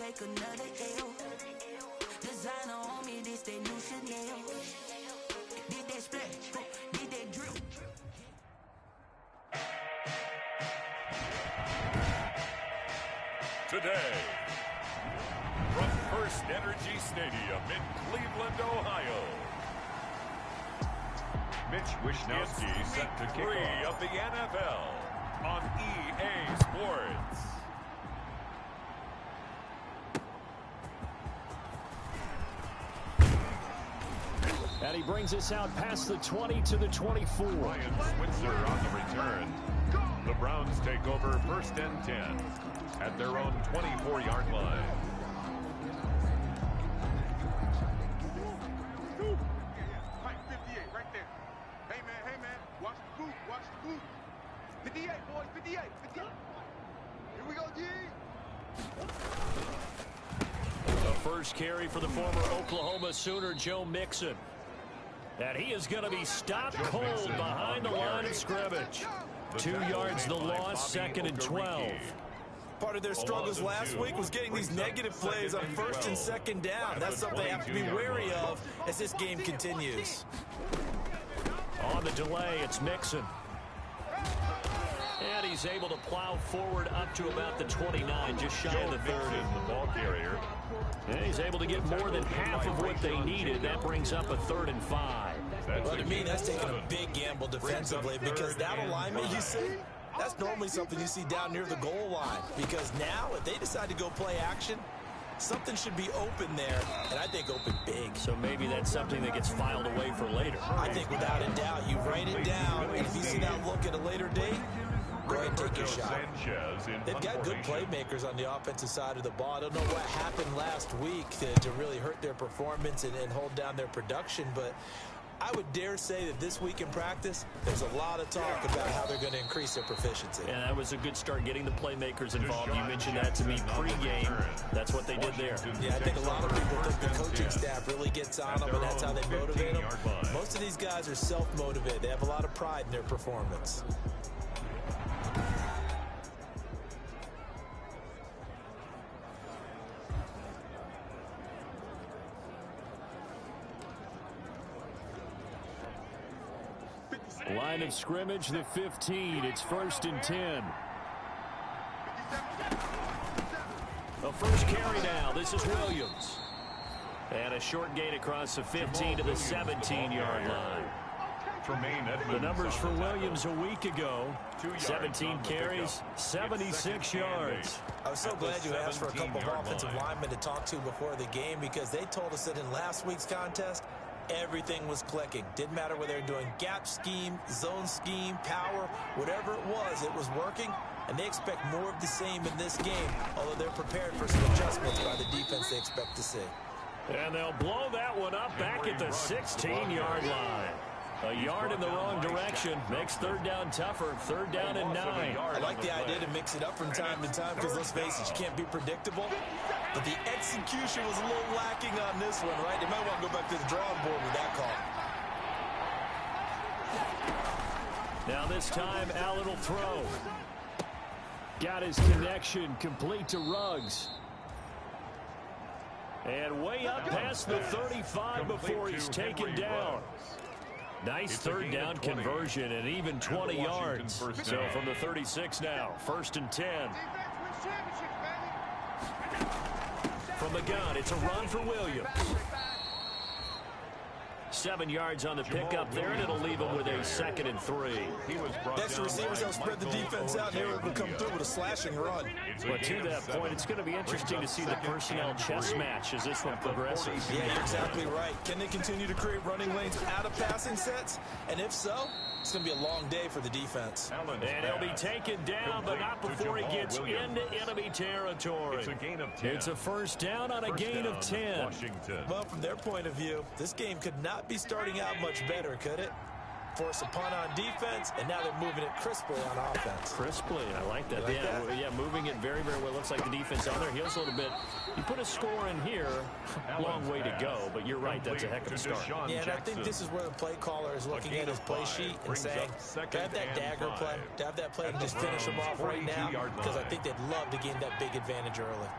take another L. Designer on me, this that new Chanel. Did that splash, did that drip. Today, from First Energy Stadium in Cleveland, Ohio, Mitch Wishnowski set to kick off of the NFL on EA Sports. And he brings us out past the 20 to the 24. Ryan Switzer on the return. The Browns take over 1st and 10 at their own 24-yard line. Right, 58, right there. Hey, man, watch the boot, watch the boot. 58, boys, 58, 58. Here we go, G. The first carry for the former Oklahoma Sooner, Joe Mixon. And he is going to be stopped cold behind the line of scrimmage. 2 yards the loss, 2nd and 12. Part of their struggles last week was getting these negative plays on 1st and 2nd down. That's something they have to be wary of as this game continues. On the delay, it's Mixon. And he's able to plow forward up to about the 29, just shy of the 30. The ball carrier. And he's able to get more than half of what they needed. That brings up a 3rd and 5. Well, to me, that's taking a big gamble defensively because that alignment you see, that's normally something you see down near the goal line. Because now, if they decide to go play action, something should be open there, and I think open big. So maybe that's something that gets filed away for later. I think without a doubt, you write it down, and if you see that look at a later date, go ahead and take your shot. They've got good playmakers on the offensive side of the ball. I don't know what happened last week to really hurt their performance and hold down their production, but I would dare say that this week in practice, there's a lot of talk about how they're going to increase their proficiency. Yeah, that was a good start, getting the playmakers involved. You mentioned that to me pregame. That's what they did there. Yeah, I think a lot of people think the coaching staff really gets on them, and that's how they motivate them. Most of these guys are self-motivated. They have a lot of pride in their performance. Line of scrimmage, the 15. It's 1st and 10. A first carry now. This is Williams. And a short gain across the 15 to the 17-yard line. The numbers for Williams a week ago, 17 carries, 76 yards. I was so glad you asked for a couple of offensive linemen to talk to before the game because they told us that in last week's contest, everything was clicking. Didn't matter whether they're doing gap scheme, zone scheme, power, whatever it was working. And they expect more of the same in this game, although they're prepared for some adjustments by the defense they expect to see. And they'll blow that one up back at the 16-yard line. A yard in the wrong direction makes 3rd down tougher. 3rd down and 9. I like the idea to mix it up from time to time because, let's face it, you can't be predictable. But the execution was a little lacking on this one, right? They might want to go back to the drawing board with that call. Now this time, Allen will throw. Got his connection complete to Ruggs. And way up past the 35 before he's taken down. Nice 3rd down conversion and even 20 yards. So from the 36 now, 1st and 10. From the gun, it's a run for Williams. 7 yards on the pickup there, and it'll leave him with a 2nd and 3. Next, the receivers help spread the defense out, and they were able to come through with a slashing run. But to that point, it's going to be interesting to see the personnel chess match as this one progresses. Yeah, you're exactly right. Can they continue to create running lanes out of passing sets? And if so, it's going to be a long day for the defense. And he'll be taken down, but not before he gets into enemy territory. It's a 1st down on a gain of 10. Well, from their point of view, this game could not be starting out much better, could it? Force a punt on defense, and now they're moving it crisply on offense. Crisply, I like that. Like that? Yeah, moving it very, very well. Looks like the defense on their heels a little bit. You put a score in here, long way to go, but you're right, that's a heck of a start. Yeah, and I think this is where the play caller is looking at his play sheet and saying, to have that dagger play, to have that play and just finish them off right now, because I think they'd love to gain that big advantage early.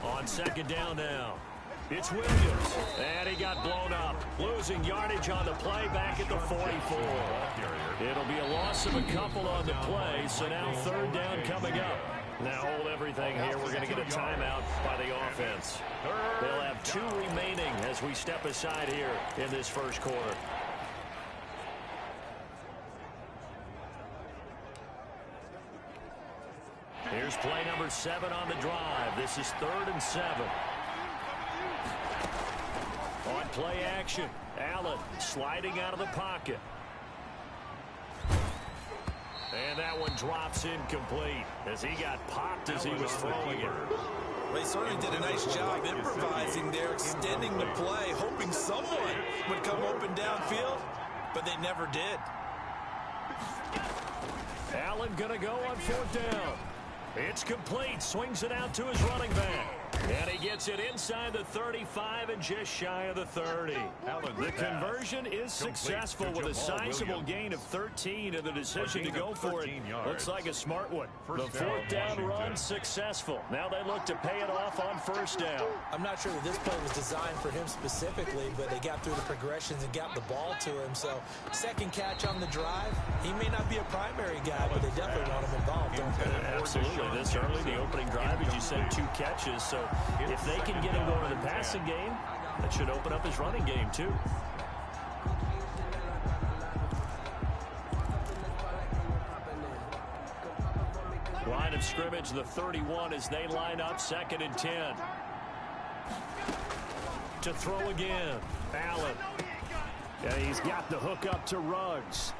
On second down now. It's Williams, and he got blown up. Losing yardage on the play back at the 44. It'll be a loss of a couple on the play, so now third down coming up. Now hold everything here. We're going to get a timeout by the offense. They'll have 2 remaining as we step aside here in this first quarter. Here's play number 7 on the drive. This is 3rd and 7. On play action, Allen sliding out of the pocket. And that one drops incomplete as he got popped as he was throwing it. Well, he certainly did a nice job improvising there, extending the play, hoping someone would come open downfield, but they never did. Allen going to go on 4th down. It's complete. Swings it out to his running back. And he gets it inside the 35 and just shy of the 30. The conversion is successful with a sizable gain of 13 and the decision to go for it. Looks like a smart one. The 4th down run successful. Now they look to pay it off on 1st down. I'm not sure that this play was designed for him specifically, but they got through the progressions and got the ball to him. So second catch on the drive. He may not be a primary guy, but they definitely want him involved, don't they? Absolutely. This early, the opening drive, as you said, 2 catches. So if they can get him going to the passing game, that should open up his running game, too. Line of scrimmage, the 31 as they line up 2nd and 10. To throw again, Allen. And he's got the hook up to Ruggs.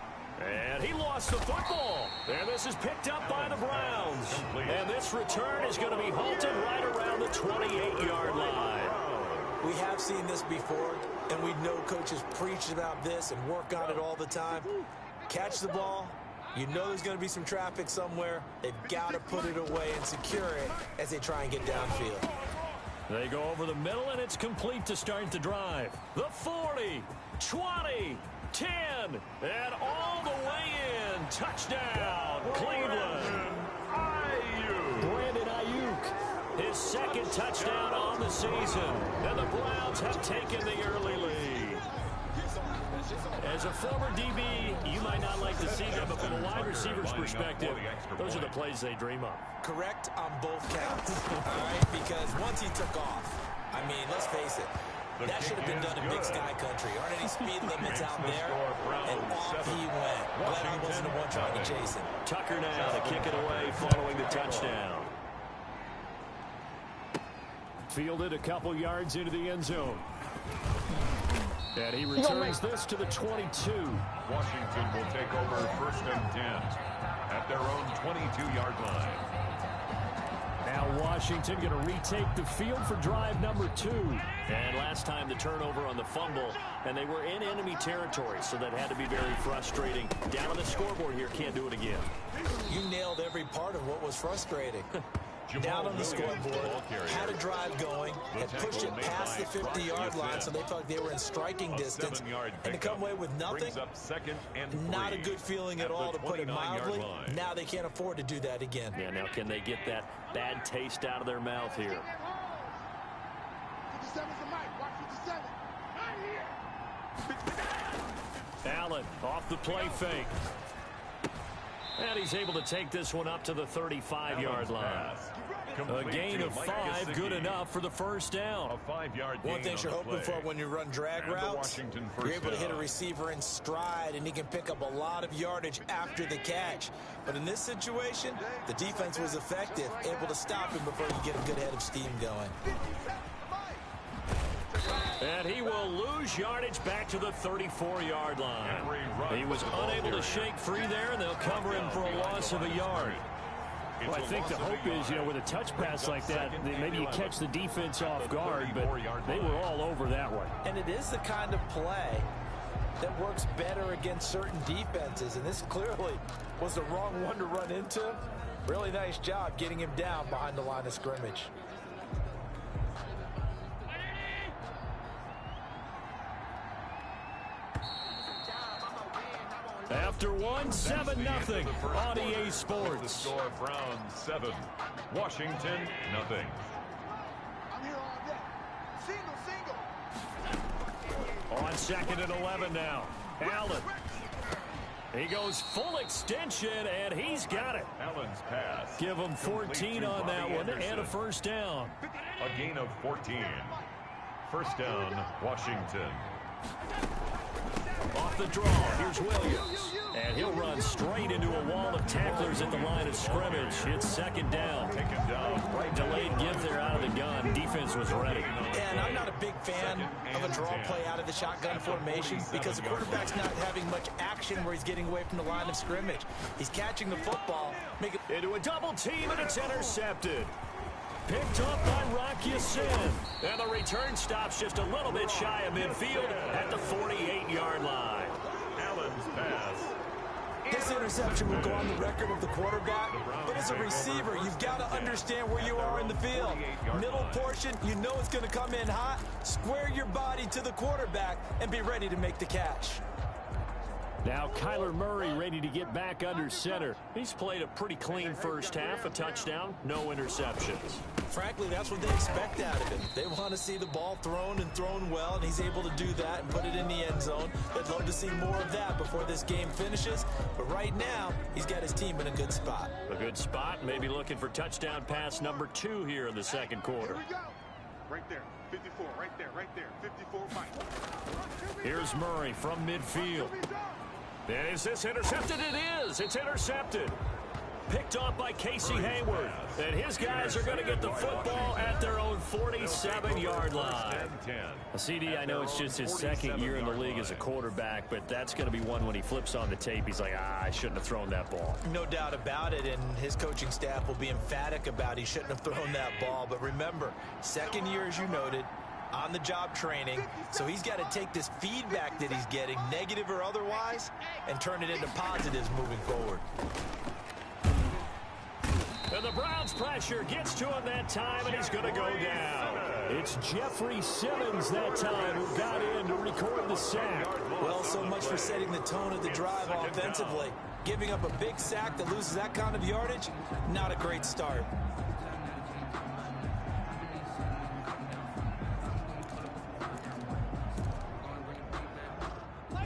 And he lost the football. And this is picked up by the Browns. And this return is going to be halted right around the 28-yard line. We have seen this before, and we know coaches preach about this and work on it all the time. Catch the ball. You know there's going to be some traffic somewhere. They've got to put it away and secure it as they try and get downfield. They go over the middle, and it's complete to start the drive. The 40, 20, 10, and all the way in. Touchdown, Cleveland. Brandon Ayuk, his 2nd touchdown on the season. And the Browns have taken the early lead. As a former DB, you might not like to see that, but from a wide receiver's perspective, those are the plays they dream of. Correct on both counts, all right? Because once he took off, I mean, let's face it, that should have been done in Big Sky Country. Aren't any speed limits out there? And off he went. Glad I wasn't the one trying to chase him. Tucker now to kick it away following the touchdown. Fielded a couple yards into the end zone. And he returns this to the 22. Washington will take over 1st and 10 at their own 22-yard line. Now Washington going to retake the field for drive number 2. And last time the turnover on the fumble, and they were in enemy territory, so that had to be very frustrating. Down on the scoreboard here, can't do it again. You nailed every part of what was frustrating. Down on the scoreboard, had a drive going, had pushed it past the 50-yard line, so they felt like they were in striking distance, and to come away with nothing, not a good feeling at all, to put it mildly. Now they can't afford to do that again. Yeah, now can they get that bad taste out of their mouth here? 57's the mic. Watch 57. Right here. Allen off the play fake. And he's able to take this one up to the 35-yard line. A gain of 5, good enough for the 1st down. A 5-yard gain. One thing you're hoping for when you run drag routes, you're able to hit a receiver in stride, and he can pick up a lot of yardage after the catch. But in this situation, the defense was effective, able to stop him before you get a good head of steam going. And he will lose yardage back to the 34-yard line. He was unable to shake free there, and they'll cover him for a loss of a yard. Well, I think the hope is, with a touch pass like that, maybe you catch the defense off guard, but they were all over that one. And it is the kind of play that works better against certain defenses, and this clearly was the wrong one to run into. Really nice job getting him down behind the line of scrimmage. After one, 7-0 on EA Sports. The score, Browns 7, Washington 0. I'm here all day. Single. On 2nd and 11 now. Allen. He goes full extension, and he's got it. Allen's pass. Give him 14 on that one and a first down. A gain of 14. First down, Washington. Off the draw, here's Williams. And he'll run straight into a wall of tacklers at the line of scrimmage. It's 2nd down. Taken down. Delayed give there out of the gun. Defense was ready. And I'm not a big fan of a draw play out of the shotgun formation because the quarterback's not having much action where he's getting away from the line of scrimmage. He's catching the football. Into a double team, and it's intercepted. Picked up by Rock Ya-Sin. And the return stops just a little bit shy of midfield at the 48-yard line. Allen's pass. This interception will go on the record of the quarterback, but as a receiver, you've got to understand where you are in the field. Middle portion, you know it's going to come in hot. Square your body to the quarterback and be ready to make the catch. Now Kyler Murray ready to get back under center. He's played a pretty clean first half, a touchdown, no interceptions. Frankly, that's what they expect out of him. They want to see the ball thrown and thrown well, and he's able to do that and put it in the end zone. They'd love to see more of that before this game finishes, but right now, he's got his team in a good spot. A good spot, maybe looking for touchdown pass number 2 here in the second quarter. Here we go. Right there, 54, right there, 54, Mike. Here's Murray from midfield. And is this intercepted? It is. It's intercepted. Picked off by Casey Hayward. And his guys are going to get the football at their own 47-yard line. CD, I know it's just his second year in the league as a quarterback, but that's going to be one when he flips on the tape. He's like, I shouldn't have thrown that ball. No doubt about it, and his coaching staff will be emphatic about he shouldn't have thrown that ball. But remember, second year, as you noted, on-the-job training, so he's got to take this feedback that he's getting, negative or otherwise, and turn it into positives moving forward. And the Browns pressure gets to him that time, and he's going to go down. It's Jeffrey Simmons that time who got in to record the sack. Well, so much for setting the tone of the drive offensively. Giving up a big sack that loses that kind of yardage, not a great start.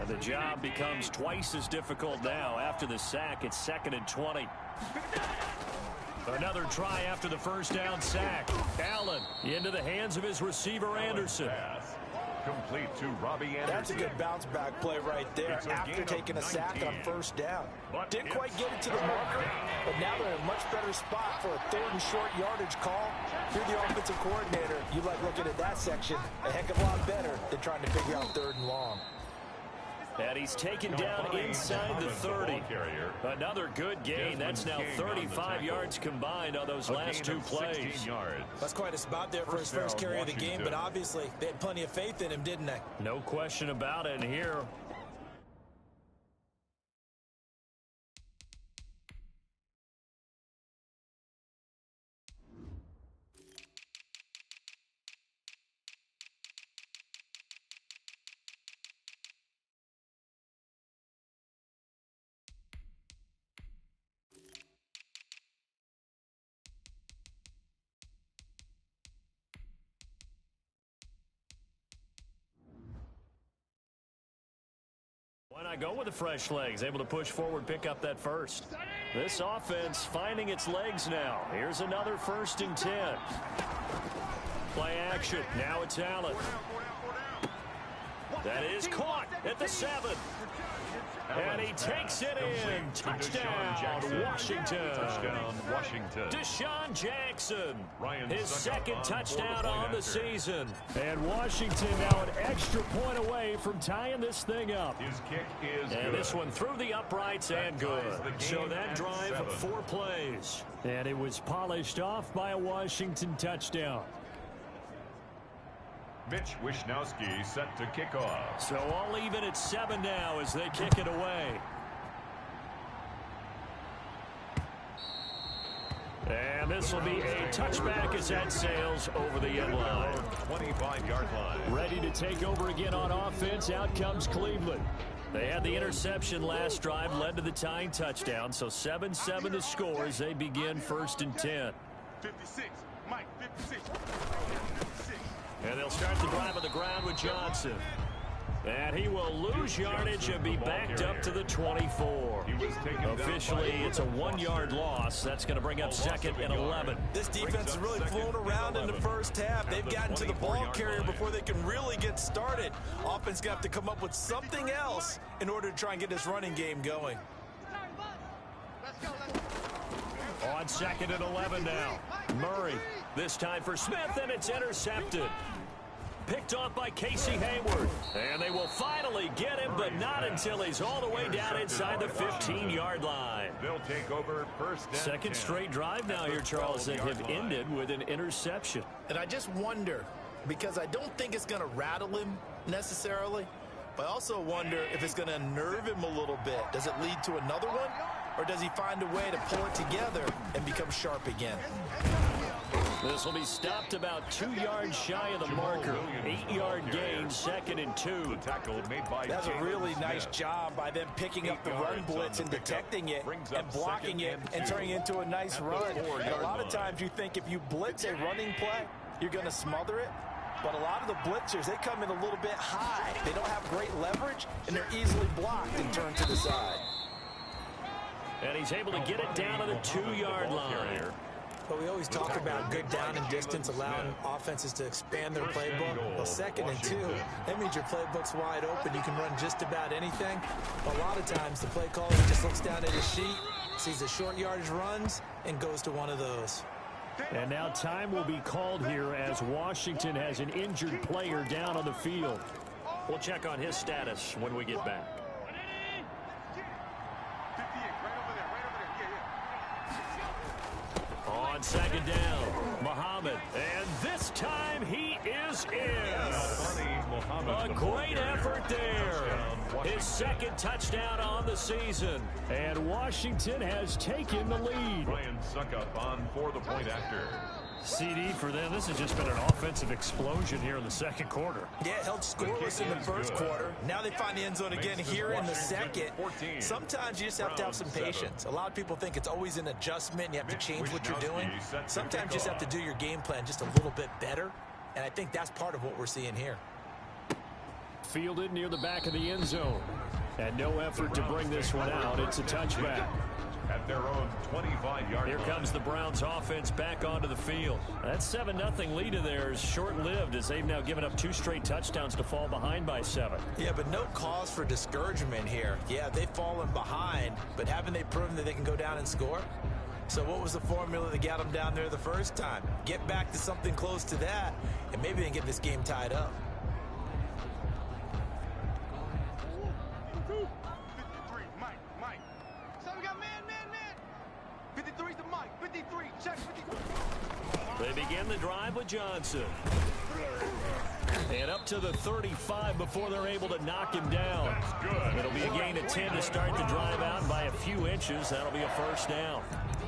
The job becomes twice as difficult now. After the sack, it's 2nd and 20. Another try after the first down sack. Allen into the hands of his receiver, Anderson. Complete to Robbie Anderson. That's a good bounce-back play right there after taking a sack on first down. Didn't quite get it to the marker, but now they're in a much better spot for a 3rd and short yardage call. If you're the offensive coordinator, you like looking at that section a heck of a lot better than trying to figure out 3rd and long. And he's taken down inside the 30. Another good gain. That's now 35 yards combined on those last 2 plays. That's quite a spot there for his first carry of the game, but obviously they had plenty of faith in him, didn't they? No question about it. And here, why not go with the fresh legs? Able to push forward, pick up that first. This offense finding its legs now. Here's another 1st and 10. Play action. Now it's Allen. That is caught at the 7. And he takes it in. Touchdown, Washington. Touchdown, Washington. Deshaun Jackson, his 2nd touchdown on the season. And Washington now an extra point away from tying this thing up. His kick is good. And this one through the uprights and good. So that drive, 4 plays. And it was polished off by a Washington touchdown. Mitch Wishnowsky set to kick off. So all even at 7 now as they kick it away. And this will be a touchback as that sails over the end line. 25-yard line. Ready to take over again on offense. Out comes Cleveland. They had the interception last drive, led to the tying touchdown, so 7-7 the score as they begin 1st and 10. 56, Mike, 56. And they'll start the drive on the ground with Johnson. And he will lose yardage and be backed up to the 24. Officially, it's a 1-yard loss. That's going to bring up 2nd and 11. This defense has really flown around in the first half. They've gotten to the ball carrier before they can really get started. Offense got to come up with something else in order to try and get this running game going. On 2nd and 11 now. Murray, this time for Smith, and it's intercepted. Picked off by Casey Hayward. And they will finally get him, but not until he's all the way down inside the 15-yard line. They'll take over 1st and 10. Second straight drive now here, Charles, that have ended with an interception. And I just wonder, because I don't think it's going to rattle him necessarily, but I also wonder if it's going to unnerve him a little bit. Does it lead to another one? Or does he find a way to pull it together and become sharp again? This will be stopped about 2 yards shy of the marker. 8-yard gain, 2nd and 2. That's a really nice job by them picking up the run blitz and detecting it and blocking it and turning it into a nice run. And a lot of times you think if you blitz a running play, you're going to smother it. But a lot of the blitzers, they come in a little bit high. They don't have great leverage, and they're easily blocked and turned to the side. And he's able to get it down to the 2-yard line. But we always talk about good down and distance, allowing offenses to expand their playbook. Well, 2nd and 2, that means your playbook's wide open. You can run just about anything. A lot of times the play caller just looks down at his sheet, sees the short yardage runs, and goes to one of those. And now time will be called here as Washington has an injured player down on the field. We'll check on his status when we get back. On 2nd down, Muhammad, and this time he is in. A great effort there. His 2nd touchdown on the season, and Washington has taken the lead. Ryan Suckup on for the point after. CD for them. This has just been an offensive explosion here in the 2nd quarter. Yeah, held scoreless in the 1st quarter. Now they find the end zone again here in the 2nd. Sometimes you just have to have some patience. A lot of people think it's always an adjustment. You have to change what you're doing. Sometimes you just have to do your game plan just a little bit better. And I think that's part of what we're seeing here. Fielded near the back of the end zone. And no effort to bring this one out. It's a touchback. At their own 25-yard line. Here comes the Browns offense back onto the field. That 7-0 lead of theirs short-lived as they've now given up 2 straight touchdowns to fall behind by 7. Yeah, but no cause for discouragement here. Yeah, they've fallen behind, but haven't they proven that they can go down and score? So what was the formula that got them down there the first time? Get back to something close to that, and maybe they can get this game tied up. They begin the drive with Johnson. And up to the 35 before they're able to knock him down. It'll be a gain of 10 to start the drive out by a few inches. That'll be a 1st down.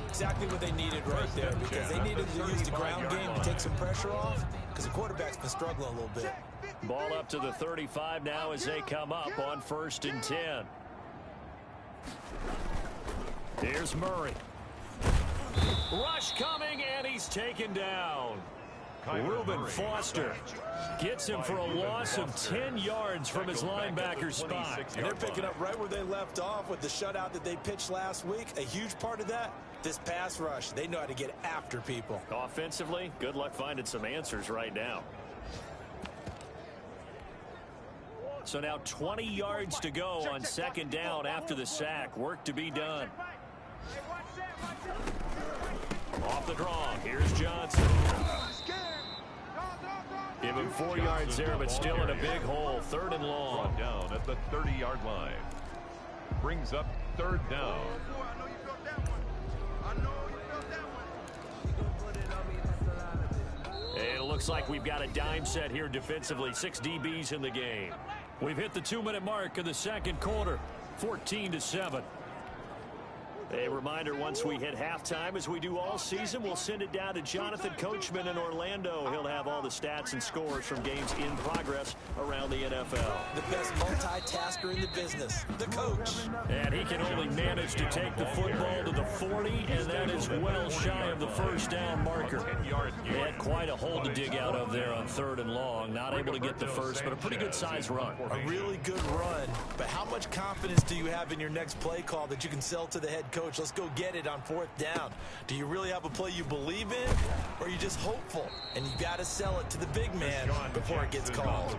Exactly what they needed right there, because they needed to use the ground game to take some pressure off, because the quarterback's been struggling a little bit. Ball up to the 35 now as they come up on 1st and 10. Here's Murray. Rush coming, and he's taken down. Reuben Foster gets him for a loss of 10 yards from his linebacker spot. And they're picking up right where they left off with the shutout that they pitched last week. A huge part of that, this pass rush. They know how to get after people. Offensively, good luck finding some answers right now. So now 20 yards to go on 2nd down after the sack. Work to be done. Off the draw, here's Johnson. Give him 4 yards there, but still in a big hole. 3rd and long. Down at the 30-yard line. Brings up 3rd down. And it looks like we've got a dime set here defensively. 6 DBs in the game. We've hit the 2-minute mark of the 2nd quarter. 14-7. A reminder, once we hit halftime, as we do all season, we'll send it down to Jonathan Coachman in Orlando. He'll have all the stats and scores from games in progress around the NFL. The best multitasker in the business, the coach. And he can only manage to take the football to the 40, and that is well shy of the first down marker. They had quite a hole to dig out of there on 3rd and long. Not able to get the first, but a pretty good size run. A really good run, but how much confidence do you have in your next play call that you can sell to the head coach? Let's go get it on 4th down. Do you really have a play you believe in, or are you just hopeful? And you got to sell it to the big man before it gets called.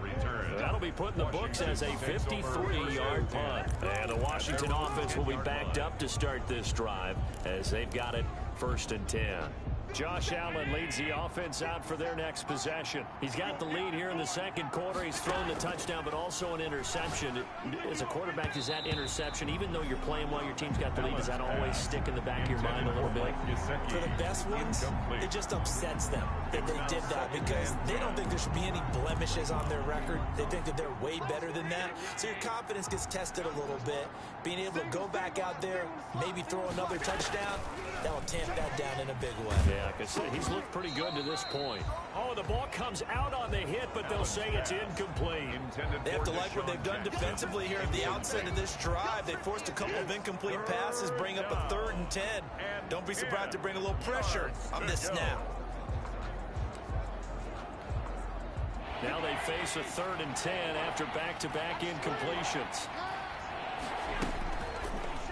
That'll be put in the books as a 53-yard punt. And the Washington offense will be backed up to start this drive as they've got it 1st and 10. Josh Allen leads the offense out for their next possession. He's got the lead here in the 2nd quarter. He's thrown the touchdown, but also an interception. As a quarterback, does that interception, even though you're playing while your team's got the lead, does that always stick in the back of your mind a little bit? For the best ones, it just upsets them that they did that because they don't think there should be any blemishes on their record. They think that they're way better than that. So your confidence gets tested a little bit. Being able to go back out there, maybe throw another touchdown, that will tamp that down in a big way. Yeah, because he's looked pretty good to this point. Oh, the ball comes out on the hit, but they'll say it's incomplete. They have to like what they've done defensively here at the outset of this drive. They forced a couple of incomplete passes, bring up a 3rd and 10. Don't be surprised to bring a little pressure on this snap. Now they face a 3rd and 10 after back-to-back incompletions.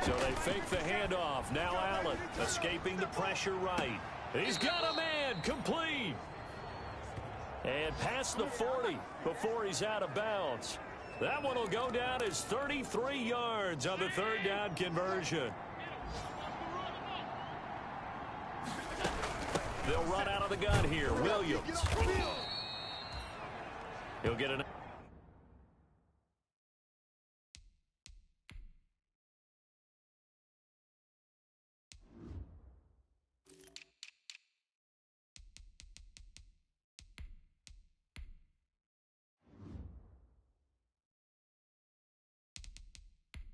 So they fake the handoff. Now Allen escaping the pressure right. He's got a man, complete. And past the 40 before he's out of bounds. That one will go down as 33 yards on the 3rd down conversion. They'll run out of the gun here. Williams. He'll get an...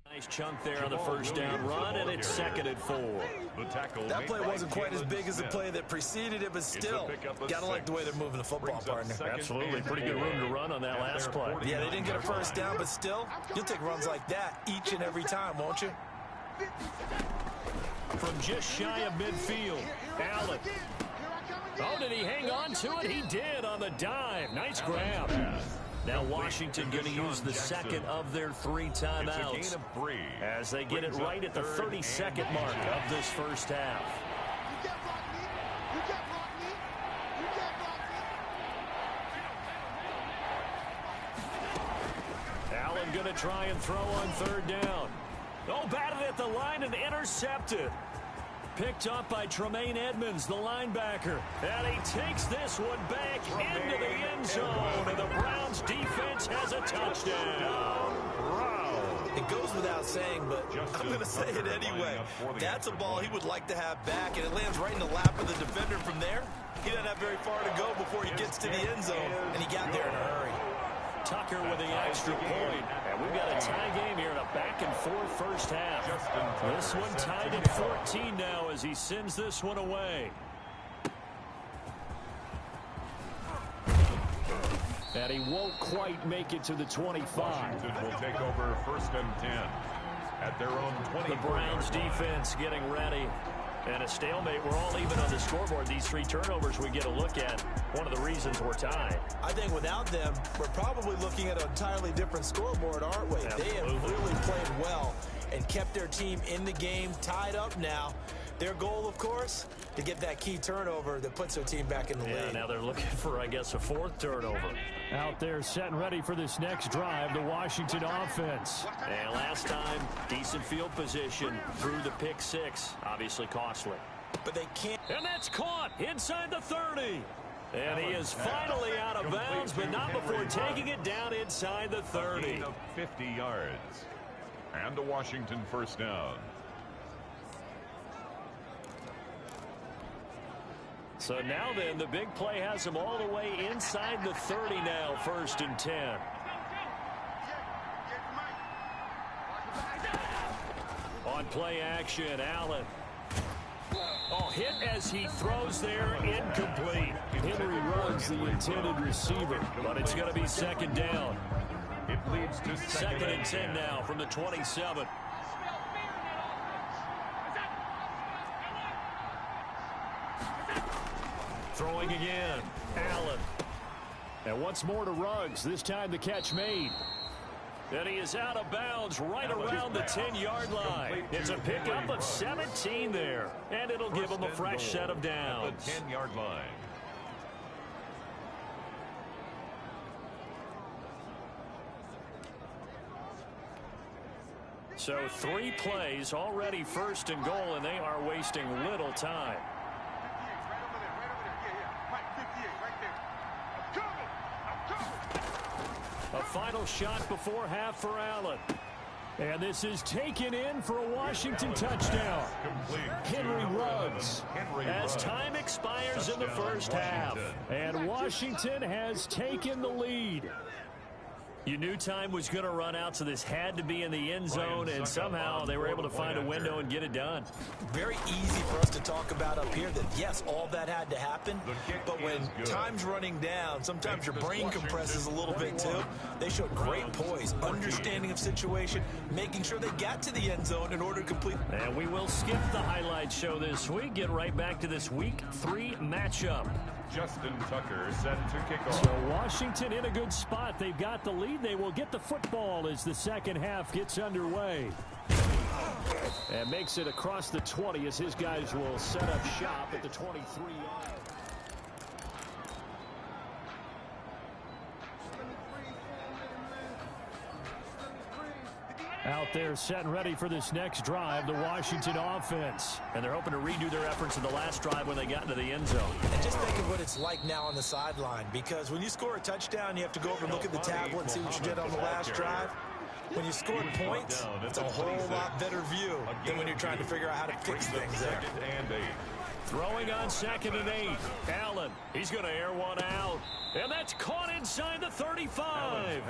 Nice chunk there on the 1st down run, and it's 2nd and 4. That play wasn't quite as big as the play that preceded it, but still, got to like the way they're moving the football, partner. Absolutely. Pretty good room to run on that last play. Yeah, they didn't get a 1st down, but still, you'll take runs like that each and every time, won't you? From just shy of midfield, Allen. Oh, did he hang on to it? He did on the dive. Nice grab. Now Washington going to use the 2nd of their 3 timeouts as they get it right at the 32nd mark of this 1st half. Allen going to try and throw on 3rd down. Oh, batted at the line and intercepted. Picked up by Tremaine Edmonds, the linebacker. And he takes this one back into the end zone. And the Browns defense has a touchdown. It goes without saying, but I'm going to say it anyway. That's a ball he would like to have back, and it lands right in the lap of the defender from there. He doesn't have very far to go before he gets to the end zone, and he got there in a hurry. Tucker with the extra point. And we've got a tie game here in a back-and-forth 1st half. This one tied at 14 now as he sends this one away. And he won't quite make it to the 25. Washington will take over 1st and 10 at their own 20. The Browns defense getting ready. And a stalemate. We're all even on the scoreboard. These 3 turnovers we get a look at. One of the reasons we're tied. I think without them, we're probably looking at an entirely different scoreboard, aren't we? Absolutely. They have really played well and kept their team in the game, tied up now. Their goal, of course, to get that key turnover that puts their team back in the lead. Now they're looking for, I guess, a 4th turnover. Out there set and ready for this next drive, the Washington offense. And last time, decent field position through the pick 6. Obviously costly. But they can't. And that's caught inside the 30. And he is finally out of bounds, but not before taking it down inside the 30. 50 yards. And a Washington 1st down. So now then, the big play has him all the way inside the 30 now, 1st and 10. On play action, Allen. Oh, hit as he throws there, incomplete. Henry runs the intended receiver, but it's going to be second down. It leads to Second and 10 now from the 27. Throwing again, Allen. And once more to Ruggs, this time the catch made. And he is out of bounds right around the 10-yard line. It's a pickup of 17 there, and it'll give him a fresh set of downs. The 10-yard line. So 3 plays, already first and goal, and they are wasting little time. A final shot before half for Allen. And this is taken in for a Washington touchdown. Henry Ruggs. As time expires in the first half. And Washington has taken the lead. You knew time was going to run out, so this had to be in the end zone, and somehow they were able to find a window and get it done. Very easy for us to talk about up here that, yes, all that had to happen, but when time's running down, sometimes your brain compresses a little bit too. They showed great poise, understanding of situation, making sure they got to the end zone in order to complete. And we will skip the highlight show this week, get right back to this Week 3 matchup. Justin Tucker set to kick off. So Washington in a good spot. They've got the lead. They will get the football as the second half gets underway. And makes it across the 20 as his guys will set up shop at the 23-yard. Out there set and ready for this next drive, the Washington offense. And they're hoping to redo their efforts in the last drive when they got into the end zone. And just think of what it's like now on the sideline, because when you score a touchdown, you have to go over and look at the tablet and see what you did on the last drive. When you scored points, it's a whole lot better view than when you're trying to figure out how to fix things there. Throwing on 2nd and 8. Allen, he's going to air one out. And that's caught inside the 35.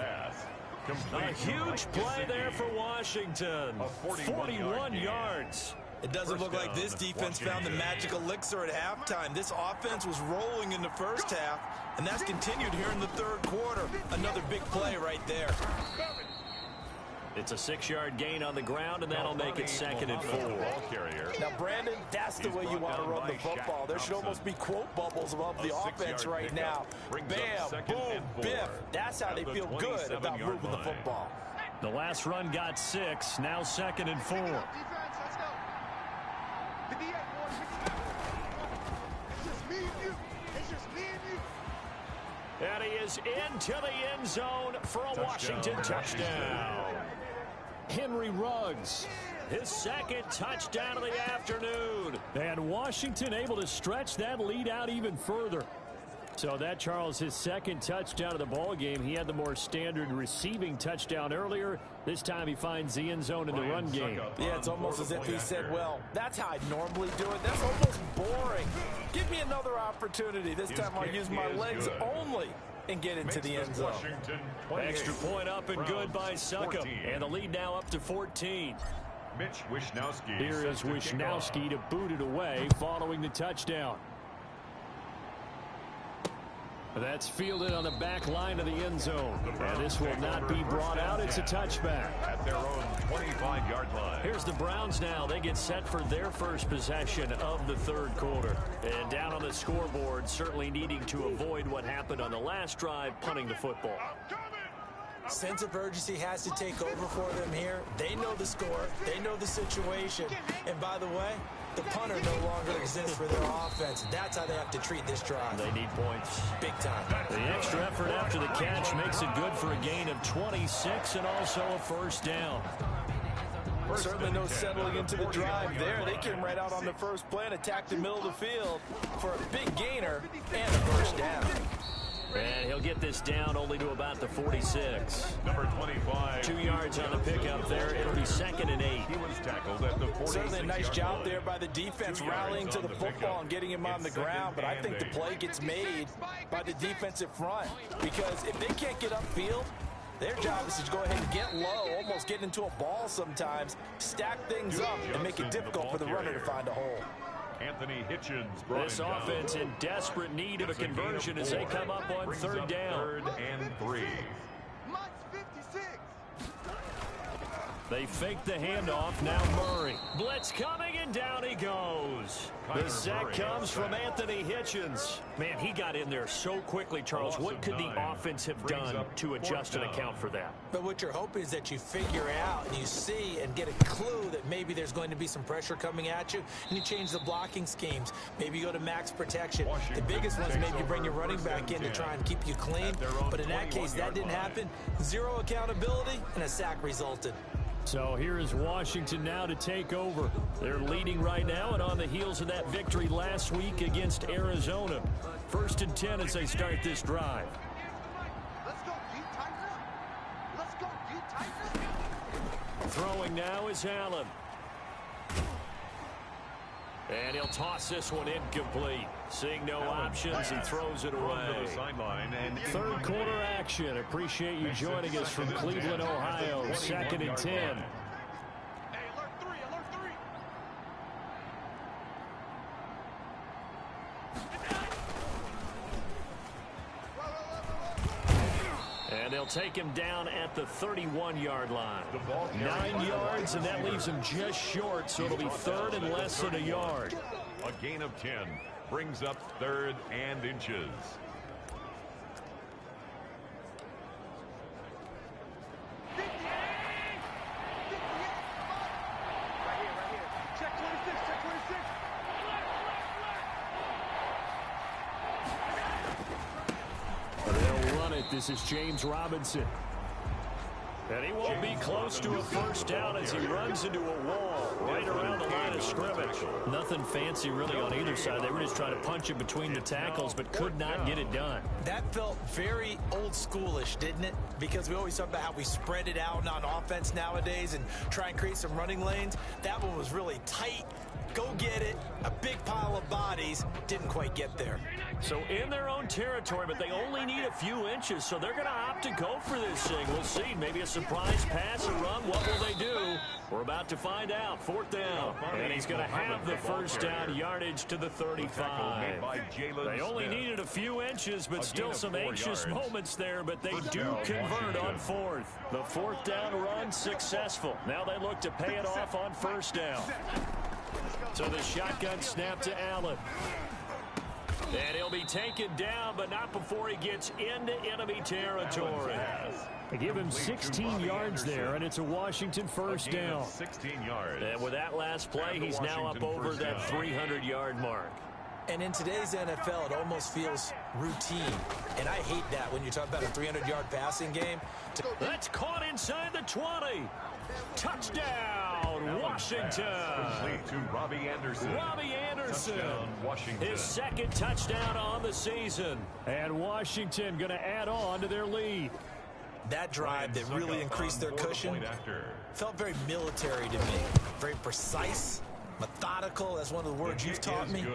A huge play there for Washington. 41 yards. It doesn't look like this defense found the magic elixir at halftime. This offense was rolling in the first half, and that's continued here in the third quarter. Another big play right there. It's a 6-yard gain on the ground, and that'll make it 2nd and 4. Now, Brandon, that's the way you want to run the football. There should almost be quote bubbles above the offense right now. Bam, boom, biff. That's how they feel good about moving the football. The last run got 6, now 2nd and 4. And he is into the end zone for a Washington touchdown. Henry Ruggs, his second touchdown of the afternoon. And Washington able to stretch that lead out even further. So that, Charles, his second touchdown of the ball game. He had the more standard receiving touchdown earlier. This time he finds the end zone in the run game. Yeah, it's almost as if he said, well, that's how I normally do it. That's almost boring. Give me another opportunity. This time I'll use my legs only and get into the end zone. Extra point up and good by Succop. And the lead now up to 14. Mitch Wishnowsky. Here is Wishnowsky to boot it away following the touchdown. That's fielded on the back line of the end zone. And this will not be brought out. It's a touchback. At their own 25-yard line. Here's the Browns now. They get set for their first possession of the third quarter. And down on the scoreboard, certainly needing to avoid what happened on the last drive, punting the football. Sense of urgency has to take over for them here. They know the score. They know the situation. And by the way, the punter no longer exists for their offense. That's how they have to treat this drive. They need points. Big time. The extra effort after the catch makes it good for a gain of 26 and also a first down. Certainly no settling into the drive there. They came right out on the first play and attacked the middle of the field for a big gainer and a first down. And he'll get this down only to about the 46. Number 25. 2 yards on the pickup there. It'll be 2nd and 8. He was tackled at the 46. Certainly a nice job there by the defense rallying to the football and getting him on the ground. But I think the play gets made by the defensive front. Because if they can't get upfield, Their job is to go ahead and get low, almost get into a ball sometimes, stack things up, and make it difficult for the runner to find a hole. Anthony Hitchens. This offense in desperate need of a conversion as they come up on third down. 3rd and 3. Mike's 56. They fake the handoff. Now Murray. Blitz coming, and down he goes. The sack comes from Anthony Hitchens. Man, he got in there so quickly, Charles. What could the offense have done to adjust and account for that? But what you're hoping is that you figure out and you see and get a clue that maybe there's going to be some pressure coming at you, and you change the blocking schemes. Maybe you go to max protection. The biggest ones, maybe you bring your running back in to try and keep you clean. But in that case, that didn't happen. Zero accountability, and a sack resulted. So here is Washington now to take over. They're leading right now and on the heels of that victory last week against Arizona. 1st and 10 as they start this drive. Let's go, you tighten up. Let's go, you tighten up. Throwing now is Allen. And he'll toss this one incomplete. Seeing no options, he throws it away. Third quarter action. Appreciate you joining us from Cleveland, Ohio. 2nd and 10. Hey, alert 3, alert 3. And they'll take him down at the 31-yard line. 9 yards, and that leaves him just short, so it'll be 3rd and less than a yard. A gain of 10 brings up 3rd and inches. They'll run it. This is James Robinson. And he won't be close to a first down as he runs into a wall right around the line of scrimmage. Nothing fancy really on either side. They were just trying to punch it between the tackles, but could not get it done. That felt very old schoolish, didn't it? Because we always talk about how we spread it out on offense nowadays and try and create some running lanes. That one was really tight. Go get it. A big pile of bodies. Didn't quite get there. So in their own territory, but they only need a few inches, so they're going to opt to go for this thing. We'll see. Maybe a surprise pass or run. What will they do? We're about to find out. 4th down. And he's going to have the first down yardage to the 35. They only needed a few inches, but still some anxious moments there, but they do convert on 4th. The 4th down run successful. Now they look to pay it off on 1st down. So the shotgun snap to Allen. And he'll be taken down, but not before he gets into enemy territory. They give him 16 yards there, and it's a Washington first down. 16 yards. And with that last play, he's now up over that 300-yard mark. And in today's NFL, it almost feels routine. And I hate that when you talk about a 300-yard passing game. That's caught inside the 20. Touchdown, Washington. Complete to Robbie Anderson. Robbie Anderson. Touchdown, Washington. His 2nd touchdown on the season. And Washington going to add on to their lead. That drive that really increased their cushion felt very military to me. Very precise, methodical. That's one of the words you've taught me.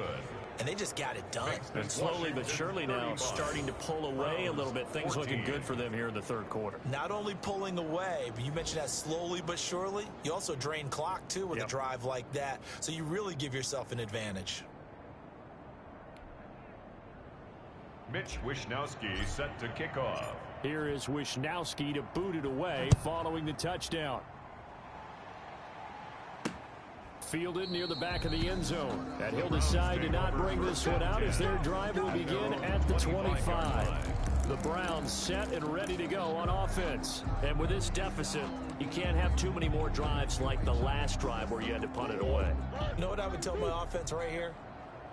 And they just got it done. And slowly but surely now starting to pull away a little bit. Things looking good for them here in the 3rd quarter. Not only pulling away, but you mentioned that slowly but surely. You also drain clock, too, with a drive like that. So you really give yourself an advantage. Mitch Wishnowsky set to kick off. Here is Wishnowsky to boot it away following the touchdown. Fielded near the back of the end zone. And he'll decide to not bring this one out as their drive will begin at the 25. The Browns set and ready to go on offense. And with this deficit, you can't have too many more drives like the last drive where you had to punt it away. You know what I would tell my offense right here?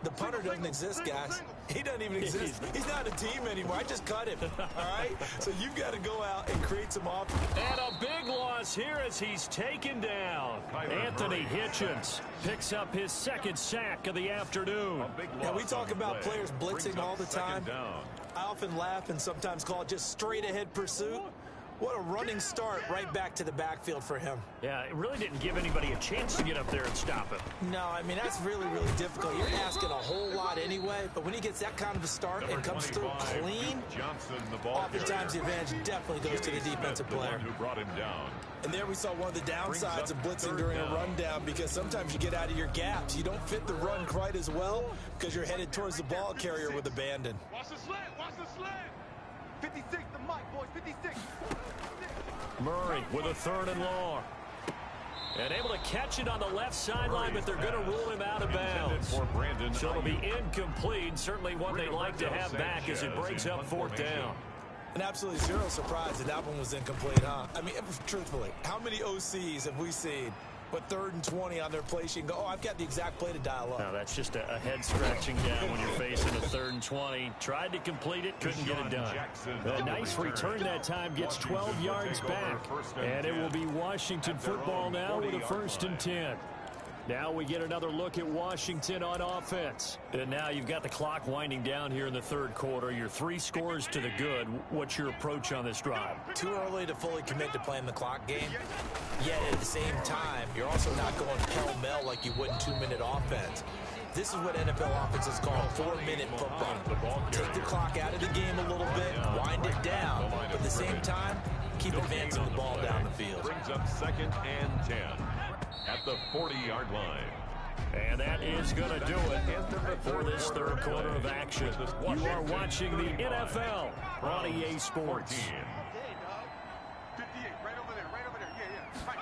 The punter doesn't exist, guys. He doesn't even exist. He's not a team anymore. I just cut him, all right? So you've got to go out and create some offense. And a big loss here as he's taken down. Anthony Hitchens picks up his 2nd sack of the afternoon. Now, we talk about players blitzing all the time. I often laugh and sometimes call it just straight-ahead pursuit. What a running start right back to the backfield for him. Yeah, it really didn't give anybody a chance to get up there and stop him. No, I mean, that's really, really difficult. You're asking a whole lot anyway, but when he gets that kind of a start and comes through clean, oftentimes the advantage definitely goes to the defensive player. Who brought him down. And there we saw one of the downsides of blitzing during a rundown, because sometimes you get out of your gaps. You don't fit the run quite as well because you're headed towards the ball carrier with abandon. Watch the slant. Watch the slant. 56, the mic, boys. 56. Murray with a 3rd and long. And able to catch it on the left sideline, but they're going to rule him out of bounds. So it'll be incomplete. Certainly one they'd like to have back as it breaks up 4th down. And absolutely zero surprise that that one was incomplete, huh? I mean, truthfully, how many OCs have we seen with 3rd and 20 on their play sheet and go, oh, I've got the exact play to dial up? No, that's just a head-scratching down when you're facing a 3rd and 20. Tried to complete it, couldn't get it done. A nice return that time, gets 12 yards back. And it will be Washington football now with a 1st and 10. Now we get another look at Washington on offense. And now you've got the clock winding down here in the 3rd quarter. You're 3 scores to the good. What's your approach on this drive? Too early to fully commit to playing the clock game. Yet at the same time, you're also not going pell-mell like you would in 2-minute offense. This is what NFL offenses call 4-minute football. Take the clock out of the game a little bit, wind it down, but at the same time, keep advancing the ball down the field. Brings up 2nd and 10 at the 40-yard line. And that is going to do it for this 3rd quarter of action. You are watching the NFL on EA Sports. 14. 58, right over there, right over there. Yeah, right.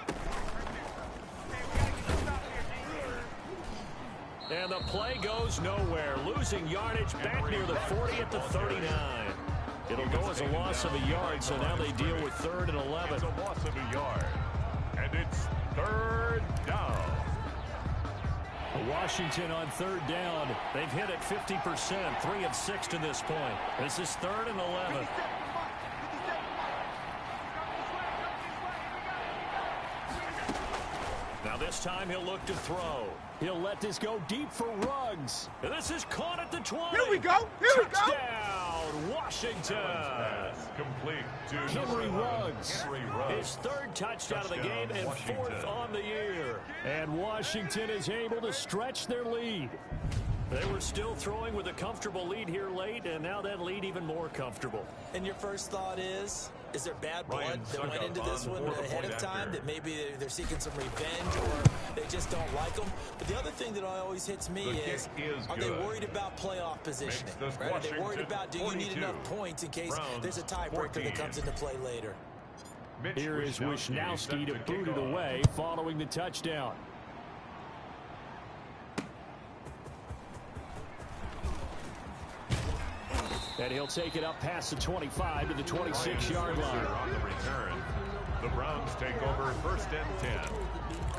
And the play goes nowhere. Losing yardage back near the 40 at the 39. It'll go as a loss of a yard, so now they deal with 3rd and 11. It's a loss of a yard. And it's 3rd down. Washington on 3rd down. They've hit it 50%, 3 of 6 to this point. This is 3rd and 11. Now this time he'll look to throw. He'll let this go deep for Ruggs. And this is caught at the 20. Here we go. Here we go. Touchdown, Washington. Pass complete to Henry Ruggs. Henry Ruggs. His 3rd touchdown of the game and Washington. 4th on the year. And Washington is able to stretch their lead. They were still throwing with a comfortable lead here late, and now that lead even more comfortable. And your first thought is there bad blood that went into this one ahead of time, that maybe they're seeking some revenge or they just don't like them? But the other thing that always hits me is are they worried about playoff positioning? Right? Are they worried about, do you need enough points in case there's a tiebreaker that comes into play later? Here is Wisnowski to boot it away following the touchdown. And he'll take it up past the 25 to the 26-yard line. On the return, the Browns take over 1st and 10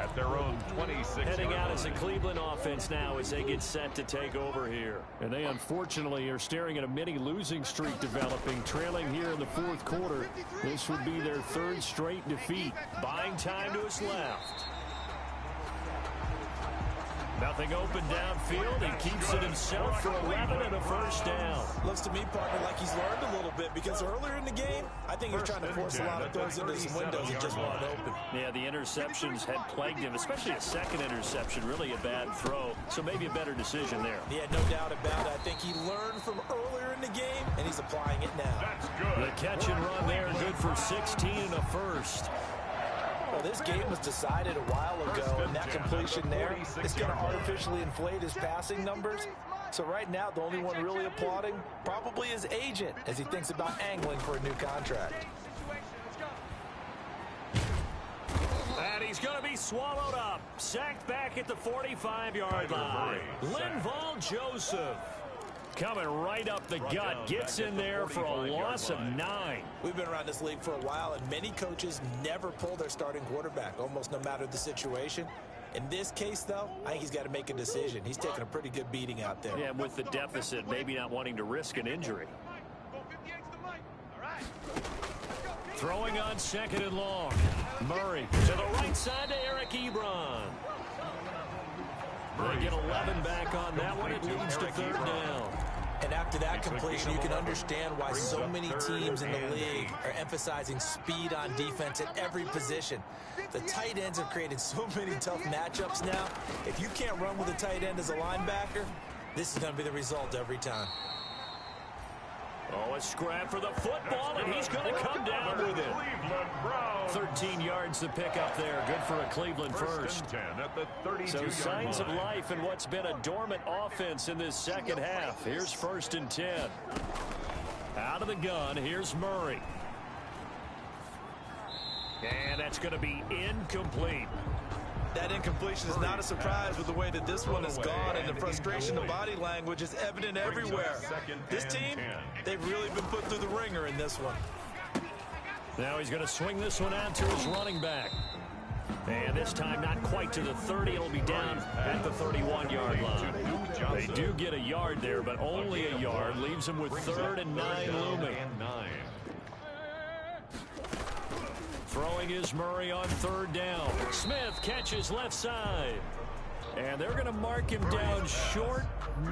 at their own 26-yard Heading out line. as a Cleveland offense now as they get set to take over here. And they unfortunately are staring at a mini losing streak developing, trailing here in the 4th quarter. This would be their 3rd straight defeat. Buying time to his left. Nothing open downfield. He keeps it himself for 11 and a 1st down. Looks to me, partner, like he's learned a little bit, because earlier in the game, I think he was trying to force a lot of throws into some windows that just weren't open. Yeah, the interceptions had plagued him, especially a 2nd interception, really a bad throw. So maybe a better decision there. Yeah, no doubt about it. I think he learned from earlier in the game, and he's applying it now. That's good. The catch and run there, good for 16 and a 1st. Well, this game was decided a while ago, and that completion there is going to artificially inflate his passing numbers. So right now, the only one really applauding probably his agent as he thinks about angling for a new contract. And he's going to be swallowed up. Sacked back at the 45-yard line. Linval Joseph coming right up the gut. Gets in there for a loss of 9. We've been around this league for a while, and many coaches never pull their starting quarterback, almost no matter the situation. In this case, though, I think he's got to make a decision. He's taking a pretty good beating out there. Yeah, with the deficit, maybe not wanting to risk an injury. Throwing on 2nd and long. Murray to the right side to Eric Ebron. They get 11 back on that one. It leads to 3rd down. And after that completion, you can understand why so many teams in the league are emphasizing speed on defense at every position. The tight ends have created so many tough matchups now. If you can't run with a tight end as a linebacker, this is going to be the result every time. Oh, a scrap for the football, and he's going to come down with it. 13 yards to pick up there. Good for a Cleveland first. So signs of life in what's been a dormant offense in this second half. Here's 1st and 10. Out of the gun, here's Murray. And that's going to be incomplete. That incompletion is not a surprise with the way that this one has gone, and the frustration of body language is evident everywhere. This team, they've really been put through the ringer in this one. Now he's going to swing this one out to his running back. And this time not quite to the 30. It'll be down at the 31-yard line. They do get a yard there, but only a yard. Leaves him with 3rd and 9 looming. Throwing is Murray on 3rd down. Smith catches left side. And they're going to mark him down short,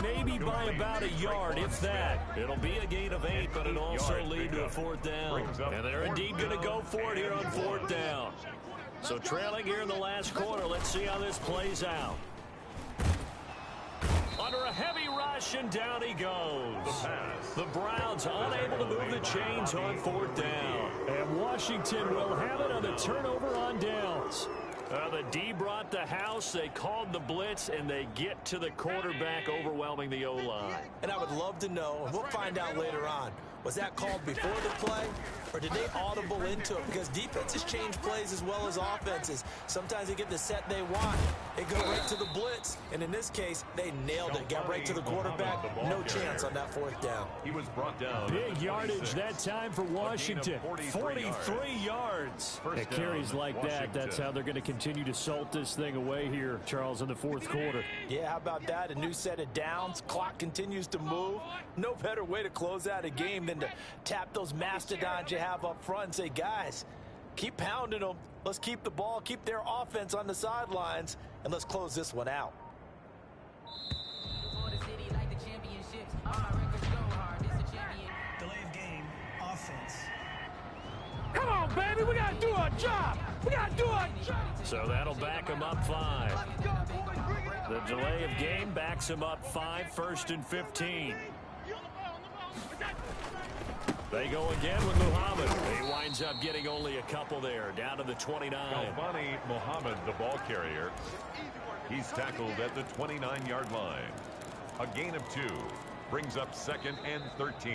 maybe by about a yard, if that. It'll be a gain of 8, but it'll also lead to a 4th down. And they're indeed going to go for it here on 4th down. So trailing here in the last quarter, let's see how this plays out. Under a heavy rush, and down he goes. The Browns unable to move the chains on 4th down. And Washington will have it on the turnover on downs. The D brought the house, they called the blitz, and they get to the quarterback, overwhelming the O-line. And I would love to know, and we'll find out later on, was that called before the play, or did they audible into it? Because defenses change plays as well as offenses. Sometimes they get the set they want. They go right to the blitz, and in this case, they nailed it. Got right to the quarterback. No chance on that 4th down. He was brought down. Big yardage that time for Washington. 43 yards. It carries like that. That's how they're going to continue to salt this thing away here, Charles, in the 4th quarter. Yeah, how about that? A new set of downs. Clock continues to move. No better way to close out a game than to tap those mastodons you have up front and say, guys, keep pounding them. Let's keep the ball, keep their offense on the sidelines, and let's close this one out. Delay of game, offense. Come on, baby, we got to do our job. We got to do our job. So that'll back him up 5. The delay of game backs him up 5, 1st and 15. They go again with Muhammad. He winds up getting only a couple there, down to the 29. Galvani Muhammad, the ball carrier. He's tackled at the 29-yard line. A gain of 2 brings up 2nd and 13.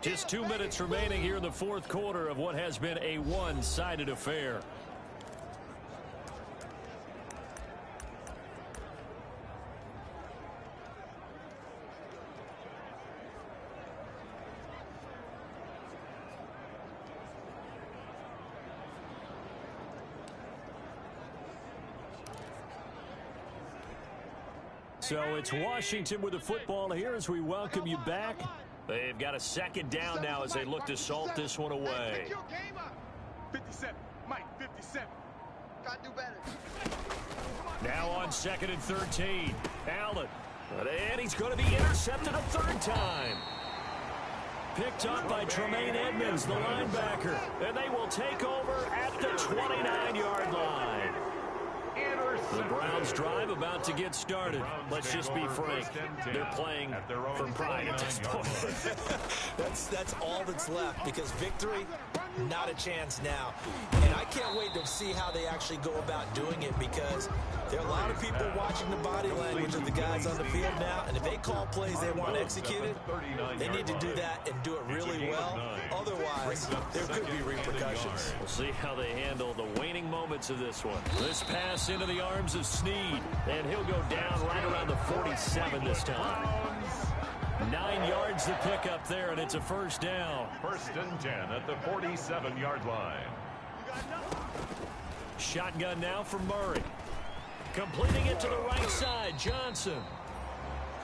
Just 2 minutes remaining here in the 4th quarter of what has been a one-sided affair. So it's Washington with the football here as we welcome you back. They've got a 2nd down now as they look to salt this one away. 57, Mike, 57. Gotta do better. Now on 2nd and 13. Allen. And he's going to be intercepted a 3rd time. Picked up by Tremaine Edmonds, the linebacker. And they will take over at the 29-yard line. The Browns drive about to get started. Let's just be frank. They're playing for pride at this point. That's all that's left, because victory, not a chance now. And I can't wait to see how they actually go about doing it, because there are a lot of people watching the body language of the guys on the field now, and if they call plays they want executed, they need to do that and do it really well. Otherwise, there could be repercussions. We'll see how they handle the waning moments of this one. This pass into the arms of Snead, and he'll go down right around the 47 this time. 9 yards to pick up there, and it's a 1st down. 1st and 10 at the 47-yard line. Shotgun now for Murray. Completing it to the right side, Johnson.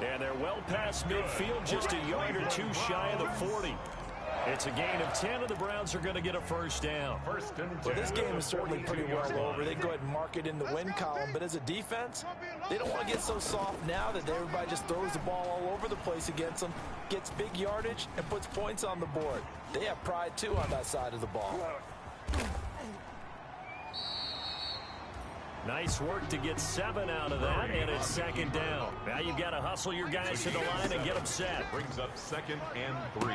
And they're well past midfield, just a yard or 2 shy of the 40. It's a gain of 10, and the Browns are going to get a first down. First and 10. Well, this game is certainly pretty well over. They can go ahead and mark it in the win column. But as a defense, they don't want to get so soft now that everybody just throws the ball all over the place against them, gets big yardage, and puts points on the board. They have pride, too, on that side of the ball. Nice work to get 7 out of that, and it's second down. Now you've got to hustle your guys to the line and get them set. Brings up second and 3.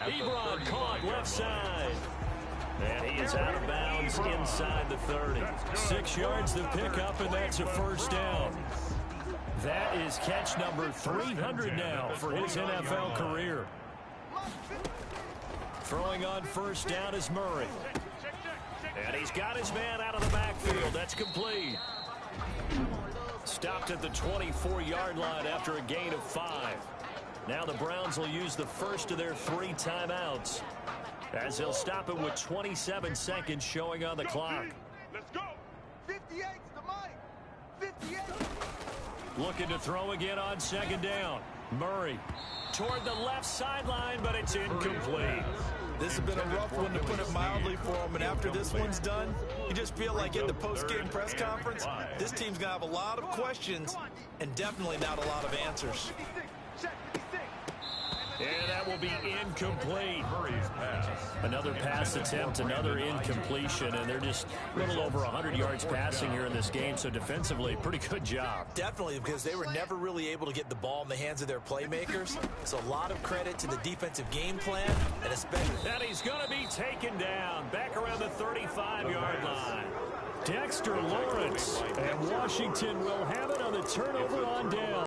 Ebron caught left side. And he is out of bounds inside the 30. 6 yards to pick up, and that's a first down. That is catch number 300 now for his NFL career. Throwing on first down is Murray. And he's got his man out of the backfield. That's complete. Stopped at the 24-yard line after a gain of 5. Now the Browns will use the first of their 3 timeouts, as they'll stop it with 27 seconds showing on the clock. Let's go. 58's the mic. 58. Looking to throw again on second down. Murray toward the left sideline, but it's incomplete. This has been a rough one, to put it mildly, for him. And after this one's done, you just feel like in the post-game press conference, this team's going to have a lot of questions and definitely not a lot of answers. And that will be incomplete. Another pass attempt, another incompletion, and they're just a little over 100 yards passing here in this game, so defensively, pretty good job. Definitely, because they were never really able to get the ball in the hands of their playmakers, so a lot of credit to the defensive game plan, and especially... And he's going to be taken down, back around the 35-yard line. Dexter Lawrence, and Washington will have it on the turnover on down.